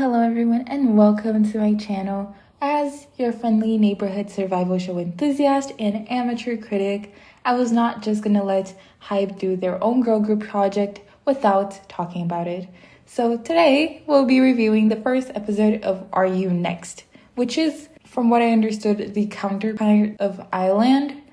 Hello everyone, and welcome to my channel. As your friendly neighborhood survival show enthusiast and amateur critic, I was not just gonna let Hybe do their own girl group project without talking about it. So today we'll be reviewing the first episode of Are You Next, which is, from what I understood, the counterpart of Island,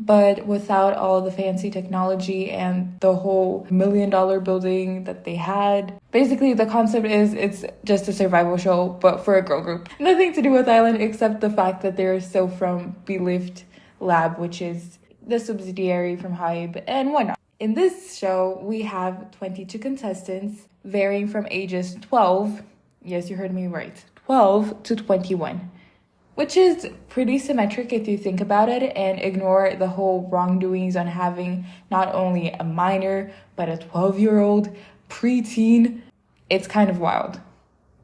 but without all the fancy technology and the whole $1 million building that they had. Basically, the concept is it's just a survival show, but for a girl group. Nothing to do with Island except the fact that they're still from Belift Lab, which is the subsidiary from Hybe and whatnot. In this show, we have 22 contestants varying from ages 12, yes, you heard me right, 12 to 21. Which is pretty symmetric if you think about it and ignore the whole wrongdoings on having not only a minor, but a 12-year-old preteen. It's kind of wild.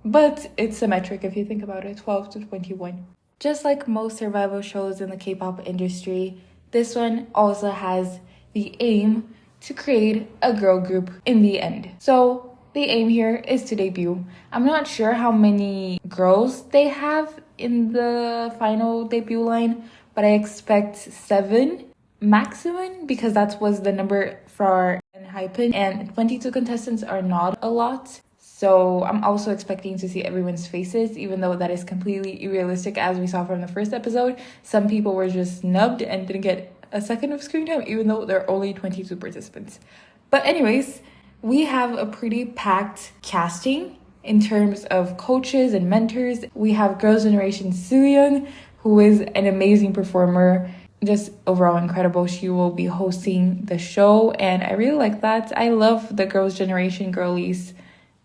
But it's symmetric if you think about it, 12 to 21. Just like most survival shows in the K-pop industry, this one also has the aim to create a girl group in the end. So the aim here is to debut. I'm not sure how many girls they have in the final debut line, but I expect 7 maximum because that was the number for Hype, and 22 contestants are not a lot. So I'm also expecting to see everyone's faces, even though that is completely unrealistic as we saw from the first episode. Some people were just snubbed and didn't get a second of screen time, even though there are only 22 participants. But anyways, we have a pretty packed casting in terms of coaches and mentors. We have Girls' Generation Sooyoung, who is an amazing performer, just overall incredible. She will be hosting the show, and I really like that. I love the Girls' Generation girlies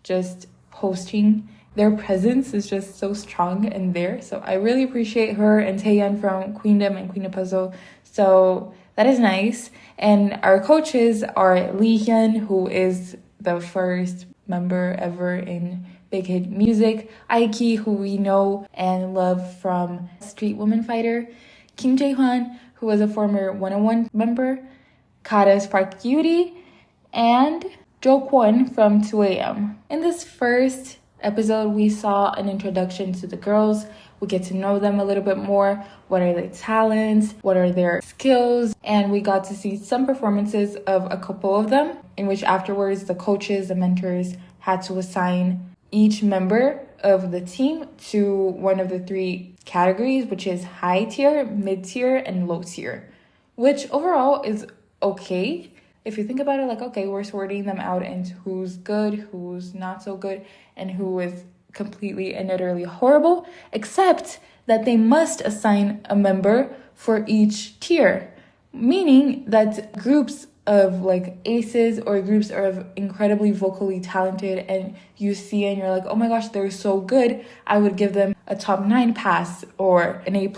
just hosting. Their presence is just so strong and there. So I really appreciate her and Taeyeon from Queendom and Queen of Puzzle. So that is nice. And our coaches are Lee Hyun, who is the first member ever in Big Hit Music, Aiki, who we know and love from Street Woman Fighter, Kim Jae-hwan, who was a former 101 member, Kara's Park Beauty, and Jo Kwon from 2AM. In this first episode, we saw an introduction to the girls. We get to know them a little bit more. What are their talents? What are their skills? And we got to see some performances of a couple of them, in which afterwards the coaches and mentors had to assign each member of the team to one of the 3 categories, which is high tier, mid tier, and low tier, which overall is okay. If you think about it, like, okay, we're sorting them out into who's good, who's not so good, and who is completely and utterly horrible, except that they must assign a member for each tier, meaning that groups of like aces or groups of incredibly vocally talented and you see and you're like, oh my gosh, they're so good, I would give them a top 9 pass or an A+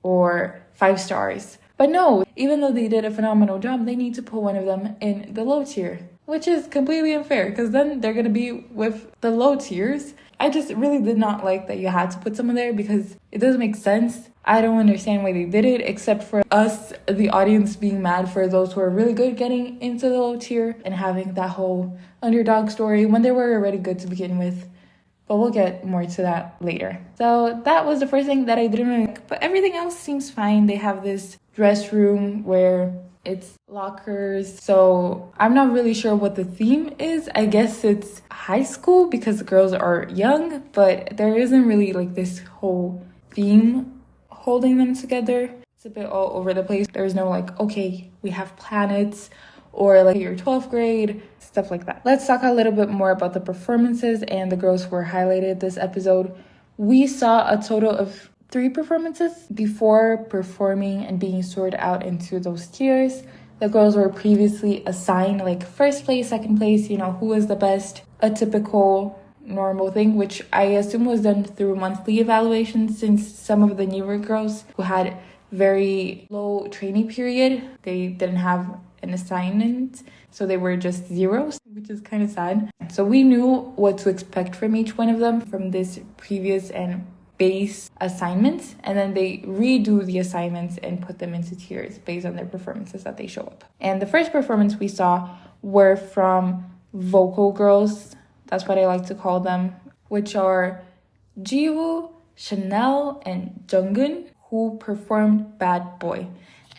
or 5 stars. But no, even though they did a phenomenal job, they need to put one of them in the low tier, which is completely unfair because then they're going to be with the low tiers. I just really did not like that you had to put someone there because it doesn't make sense. I don't understand why they did it, except for us, the audience, being mad for those who are really good getting into the low tier and having that whole underdog story when they were already good to begin with. But we'll get more to that later. So that was the first thing that I didn't like, but everything else seems fine. They have this dress room where it's lockers. So I'm not really sure what the theme is. I guess it's high school because the girls are young, but there isn't really like this whole theme holding them together. It's a bit all over the place. There's no like, okay, we have planets or like your 12th grade, stuff like that. Let's talk a little bit more about the performances and the girls who were highlighted this episode. We saw a total of 3 performances before performing and being sorted out into those tiers. The girls were previously assigned like first place, second place, you know, who was the best, a typical normal thing, which I assume was done through monthly evaluations since some of the newer girls who had very low training period, they didn't have an assignment, so they were just zeros, which is kind of sad. So we knew what to expect from each one of them from this previous and base assignments, and then they redo the assignments and put them into tiers based on their performances that they show up. And the first performance we saw were from vocal girls. That's what I like to call them. which are Jiwoo, Chanel, and Jungkook, who performed Bad Boy.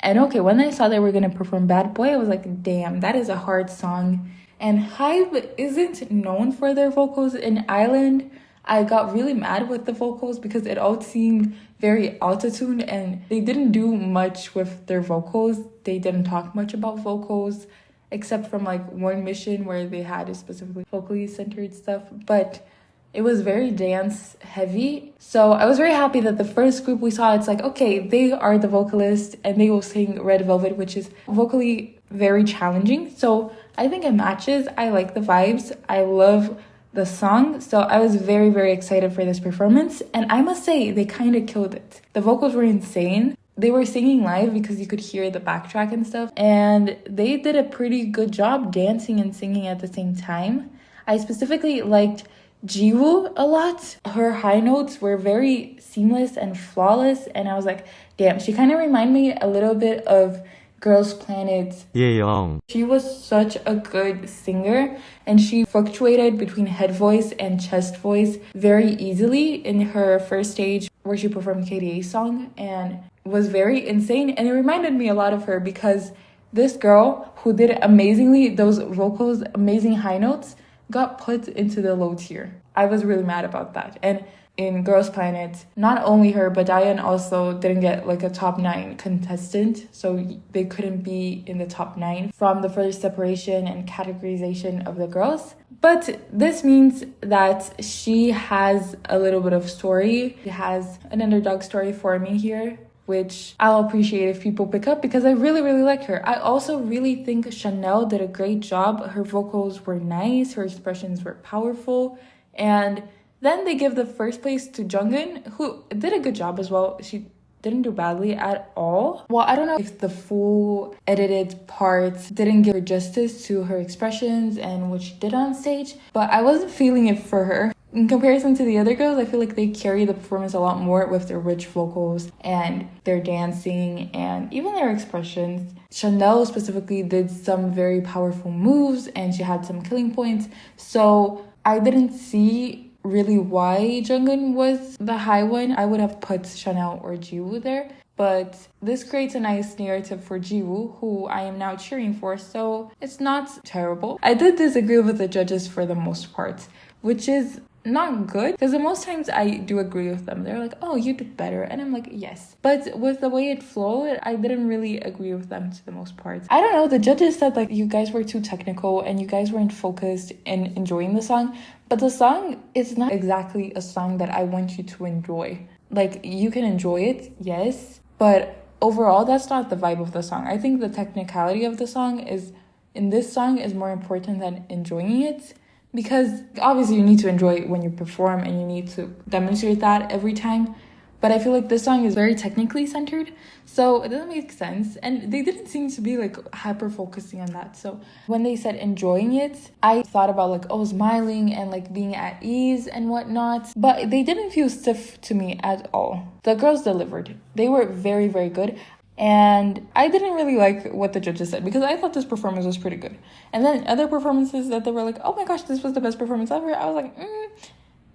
And okay, when I saw they were gonna perform Bad Boy, I was like, damn, that is a hard song. And Hybe isn't known for their vocals in Island. I got really mad with the vocals because it all seemed very auto-tuned and they didn't do much with their vocals. They didn't talk much about vocals except from like one mission where they had specifically vocally centered stuff. But it was very dance heavy. So I was very happy that the first group we saw, it's like, okay, they are the vocalists and they will sing Red Velvet, which is vocally very challenging. So I think it matches. I like the vibes. I love the song. So I was very, very excited for this performance. And I must say, they kind of killed it. The vocals were insane. They were singing live because you could hear the backtrack and stuff. And they did a pretty good job dancing and singing at the same time. I specifically liked Jiwoo a lot. Her high notes were very seamless and flawless. And I was like, damn, she kind of reminded me a little bit of Girls' Planet's Yeong. She was such a good singer and she fluctuated between head voice and chest voice very easily in her first stage where she performed KDA's song and was very insane. And it reminded me a lot of her because this girl who did amazingly, those vocals, amazing high notes, got put into the low tier. I was really mad about that. And in Girls' Planet, not only her, but Diane also didn't get like a top 9 contestant. So they couldn't be in the top 9 from the first separation and categorization of the girls. But this means that she has a little bit of story. She has an underdog story forming here, which I'll appreciate if people pick up because I really, really like her. I also really think Chanel did a great job. Her vocals were nice. Her expressions were powerful. And then they give the first place to Jungkook, who did a good job as well. She didn't do badly at all. Well, I don't know if the full edited parts didn't give her justice to her expressions and what she did on stage, but I wasn't feeling it for her. In comparison to the other girls, I feel like they carry the performance a lot more with their rich vocals and their dancing and even their expressions. Chanel specifically did some very powerful moves and she had some killing points. So I didn't see really why Jungkook was the high one. I would have put Chanel or Jiwoo there. But this creates a nice narrative for Jiwoo, who I am now cheering for, so it's not terrible. I did disagree with the judges for the most part, which is not good because the most times I do agree with them. They're like, oh, you did better, and I'm like, yes. But with the way it flowed, I didn't really agree with them to the most part. I don't know, the judges said like you guys were too technical and you guys weren't focused in enjoying the song, but the song is not exactly a song that I want you to enjoy. Like, you can enjoy it, yes, but overall that's not the vibe of the song. I think the technicality of the song is in this song is more important than enjoying it. Because obviously you need to enjoy it when you perform and you need to demonstrate that every time. But I feel like this song is very technically centered, so it doesn't make sense. And they didn't seem to be like hyper focusing on that. So when they said enjoying it, I thought about like, oh, smiling and like being at ease and whatnot. But they didn't feel stiff to me at all. The girls delivered. They were very, very good. And I didn't really like what the judges said because I thought this performance was pretty good. And then other performances that they were like, oh my gosh, this was the best performance ever. I was like,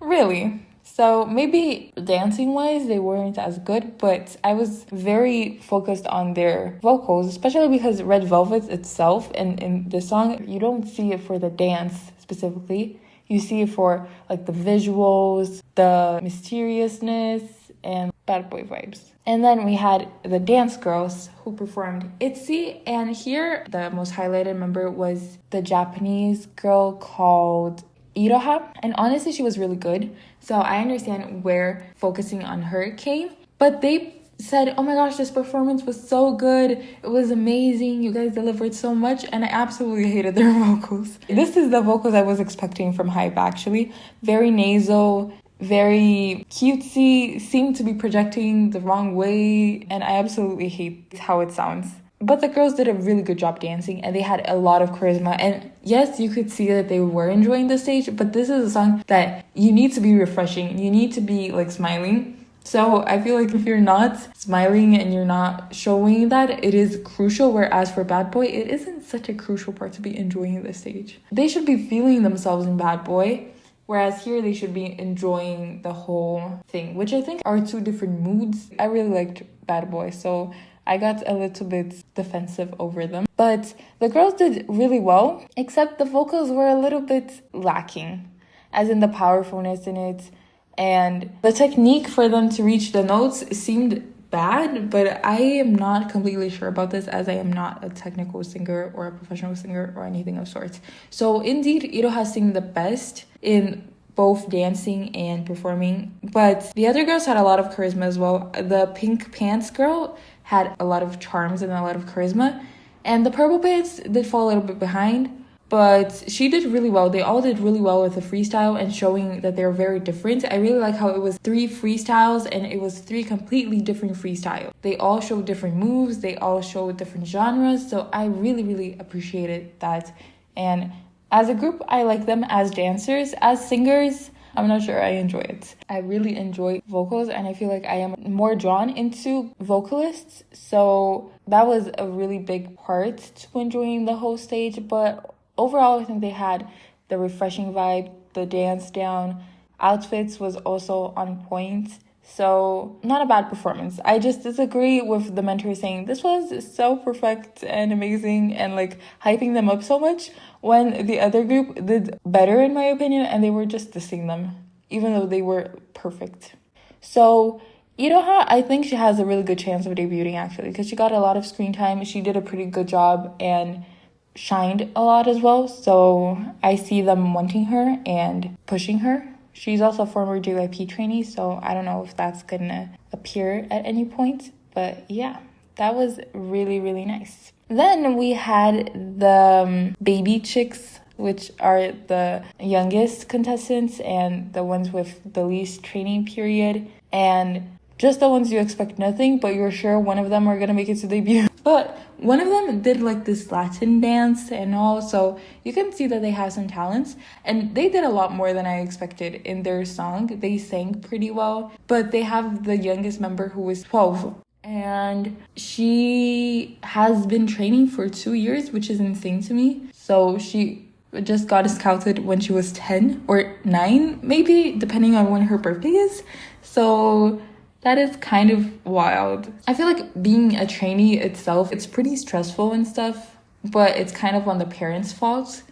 really? So maybe dancing wise, they weren't as good, but I was very focused on their vocals, especially because Red Velvet itself and in this song, you don't see it for the dance specifically. You see it for like the visuals, the mysteriousness, and Bad Boy vibes. And then we had the dance girls who performed ITZY. And here, the most highlighted member was the Japanese girl called Iroha. And honestly, she was really good. So I understand where focusing on her came. But they said, oh my gosh, this performance was so good. It was amazing. You guys delivered so much. And I absolutely hated their vocals. This is the vocals I was expecting from Hybe, actually. Very nasal, very cutesy, seemed to be projecting the wrong way, and I absolutely hate how it sounds. But the girls did a really good job dancing and they had a lot of charisma, and yes, you could see that they were enjoying the stage, but this is a song that you need to be refreshing, you need to be like smiling. So I feel like if you're not smiling and you're not showing that, it is crucial, whereas for Bad Boy, it isn't such a crucial part to be enjoying the stage. They should be feeling themselves in Bad Boy. Whereas here they should be enjoying the whole thing, which I think are two different moods. I really liked Bad Boy, so I got a little bit defensive over them. But the girls did really well, except the vocals were a little bit lacking, as in the powerfulness in it. And the technique for them to reach the notes seemed bad, but I am not completely sure about this, as I am not a technical singer or a professional singer or anything of sorts. So indeed, Iroha sang the best in both dancing and performing, but the other girls had a lot of charisma as well. The pink pants girl had a lot of charms and a lot of charisma, and the purple pants did fall a little bit behind, but she did really well. They all did really well with the freestyle and showing that they're very different. I really like how it was 3 freestyles and it was 3 completely different freestyles. They all showed different moves, they all showed different genres, so I really appreciated that. And as a group, I like them. As dancers, as singers, I'm not sure I enjoy it. I really enjoy vocals, and I feel like I am more drawn into vocalists. So that was a really big part to enjoying the whole stage. But overall, I think they had the refreshing vibe, the dance down, outfits was also on point. So not a bad performance. I just disagree with the mentor saying this was so perfect and amazing and like hyping them up so much, when the other group did better in my opinion and they were just dissing them even though they were perfect. So Iroha, I think she has a really good chance of debuting actually, because she got a lot of screen time. She did a pretty good job and shined a lot as well. So I see them wanting her and pushing her. She's also a former JYP trainee, so I don't know if that's gonna appear at any point. But yeah, that was really nice. Then we had the baby chicks, which are the youngest contestants and the ones with the least training period. And just the ones you expect nothing, but you're sure one of them are gonna make it to debut. But one of them did like this Latin dance and all, so you can see that they have some talents. And they did a lot more than I expected in their song. They sang pretty well, but they have the youngest member who is 12. And she has been training for 2 years, which is insane to me. So she just got scouted when she was 10 or 9, maybe, depending on when her birthday is. So that is kind of wild. I feel like being a trainee itself, it's pretty stressful and stuff, but it's kind of on the parents' fault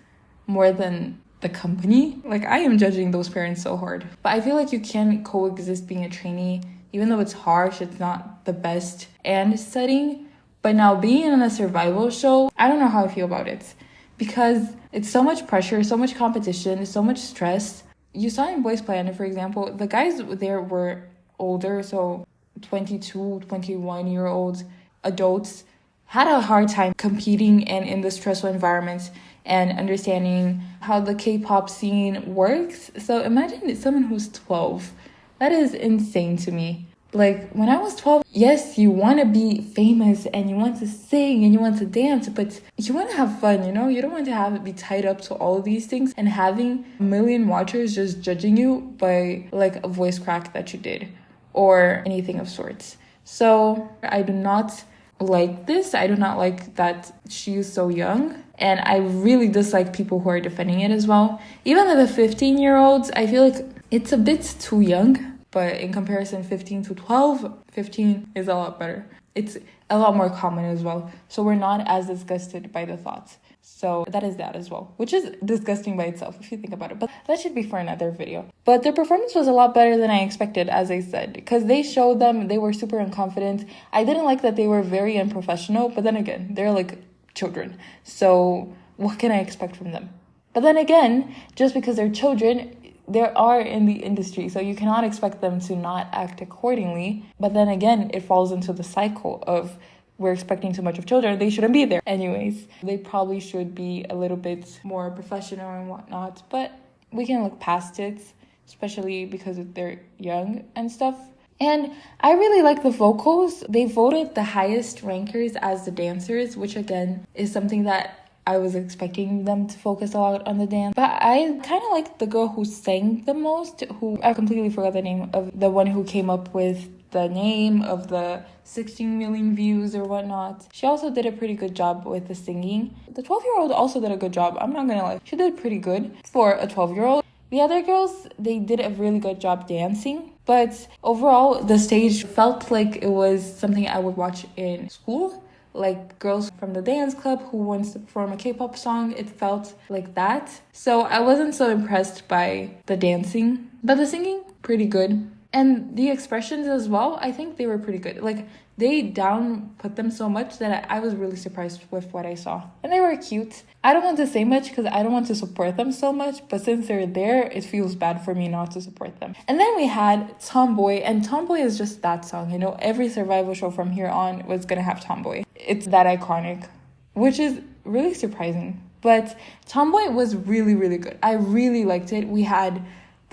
more than the company. Like, I am judging those parents so hard. But I feel like you can coexist being a trainee, even though it's harsh, it's not the best and setting. But now being on a survival show, I don't know how I feel about it, because it's so much pressure, so much competition, so much stress. You saw in Boys Planet, for example, the guys there were older, so 22, 21-year-old adults had a hard time competing and in the stressful environment and understanding how the K-pop scene works. So imagine someone who's 12. That is insane to me. Like, when I was 12, yes, you want to be famous and you want to sing and you want to dance, but you want to have fun, you know? You don't want to have it be tied up to all of these things and having a million watchers just judging you by like a voice crack that you did or anything of sorts. So I do not like this. I do not like that she is so young. And I really dislike people who are defending it as well. Even the 15-year-olds, I feel like it's a bit too young. But in comparison, 15 to 12, 15 is a lot better. It's a lot more common as well. So we're not as disgusted by the thoughts. So that is that as well, which is disgusting by itself if you think about it. But that should be for another video. But their performance was a lot better than I expected, as I said, because they showed them they were super unconfident. I didn't like that they were very unprofessional, but then again, they're like children. So what can I expect from them? But then again, just because they're children, they are in the industry, so you cannot expect them to not act accordingly. But then again, it falls into the cycle of we're expecting too much of children. They shouldn't be there. Anyways, they probably should be a little bit more professional and whatnot, but we can look past it, especially because they're young and stuff. And I really like the vocals. They voted the highest rankers as the dancers, which again is something that I was expecting them to focus a lot on the dance. But I kind of like the girl who sang the most, who I completely forgot the name of, the one who came up with the name of the 16 million views or whatnot. She also did a pretty good job with the singing. The 12-year-old also did a good job. I'm not gonna lie. She did pretty good for a 12-year-old. The other girls, they did a really good job dancing, but overall, the stage felt like it was something I would watch in school. Like girls from the dance club who wants to perform a K-pop song, it felt like that. So I wasn't so impressed by the dancing, but the singing, pretty good. And the expressions as well, I think they were pretty good. Like, they put them so much that I was really surprised with what I saw. And they were cute. I don't want to say much because I don't want to support them so much, but since they're there, it feels bad for me not to support them. And then we had Tomboy, and Tomboy is just that song. You know, every survival show from here on was gonna have Tomboy. It's that iconic, which is really surprising. But Tomboy was really, really good. I really liked it. We had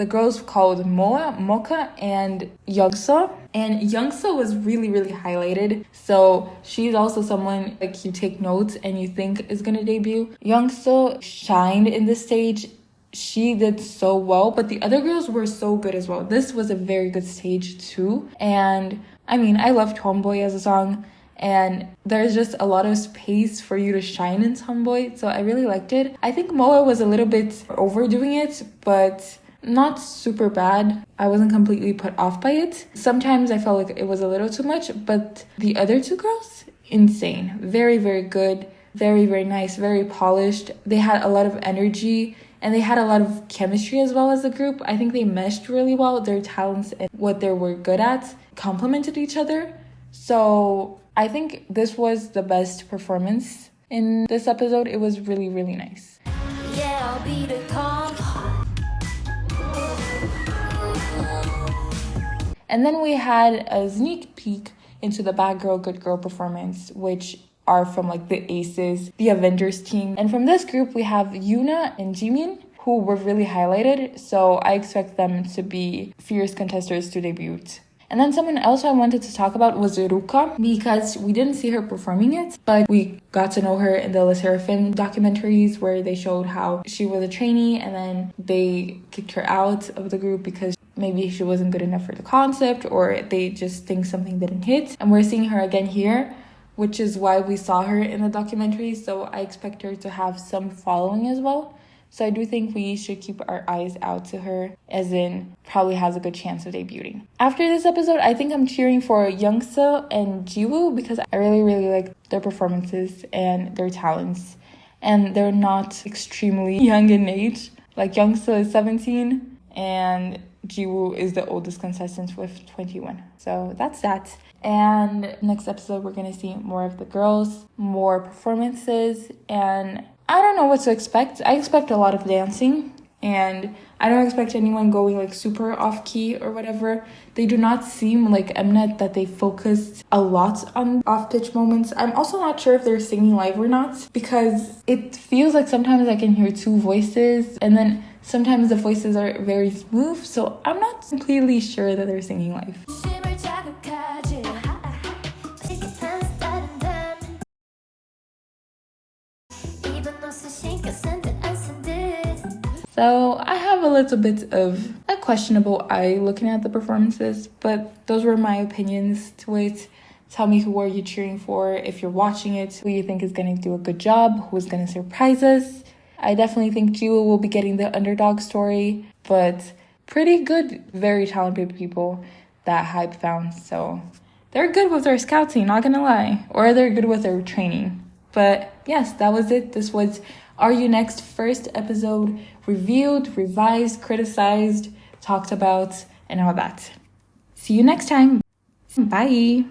the girls called Moa, Mocha, and Youngso. And Youngso was really, really highlighted. So she's also someone like you take notes and you think is gonna debut. Youngso shined in the stage. She did so well, but the other girls were so good as well. This was a very good stage too. And I mean, I love Tomboy as a song. And there's just a lot of space for you to shine in Tomboy. So I really liked it. I think Moa was a little bit overdoing it, but not super bad. I wasn't completely put off by it. Sometimes I felt like it was a little too much, but the other two girls, insane. Very, very good. Very, very nice. Very polished. They had a lot of energy and they had a lot of chemistry as well as a group. I think they meshed really well. Their talents and what they were good at complemented each other. So I think this was the best performance in this episode. It was really, really nice. Yeah, I'll be the And then we had a sneak peek into the Bad Girl, Good Girl performance, which are from like the Aces, the Avengers team. And from this group, we have Yuna and Jimin, who were really highlighted. So I expect them to be fierce contestants to debut. And then someone else I wanted to talk about was Ruka, because we didn't see her performing it, but we got to know her in the Le Sserafim documentaries where they showed how she was a trainee and then they kicked her out of the group because maybe she wasn't good enough for the concept or they just think something didn't hit. And we're seeing her again here, which is why we saw her in the documentary. So I expect her to have some following as well. So I do think we should keep our eyes out to her, as in probably has a good chance of debuting. After this episode, I think I'm cheering for Youngso and Jiwoo because I really, really like their performances and their talents. And they're not extremely young in age. Like Youngso is 17 and Jiwoo is the oldest contestant with 21. So that's that. And next episode, we're going to see more of the girls, more performances, and I don't know what to expect. I expect a lot of dancing, and I don't expect anyone going like super off key or whatever. They do not seem like Mnet that they focused a lot on off pitch moments. I'm also not sure if they're singing live or not because it feels like sometimes I can hear two voices and then sometimes the voices are very smooth. So I'm not completely sure that they're singing live. So I have a little bit of a questionable eye looking at the performances, but those were my opinions to it. Tell me who are you cheering for if you're watching it, who you think is going to do a good job, who's going to surprise us. I definitely think Jiwoo will be getting the underdog story, but pretty good, very talented people that Hybe found. So they're good with their scouting, not gonna lie, or they're good with their training. But yes, that was it. This was Are You Next first episode, reviewed, revised, criticized, talked about, and all that. See you next time. Bye.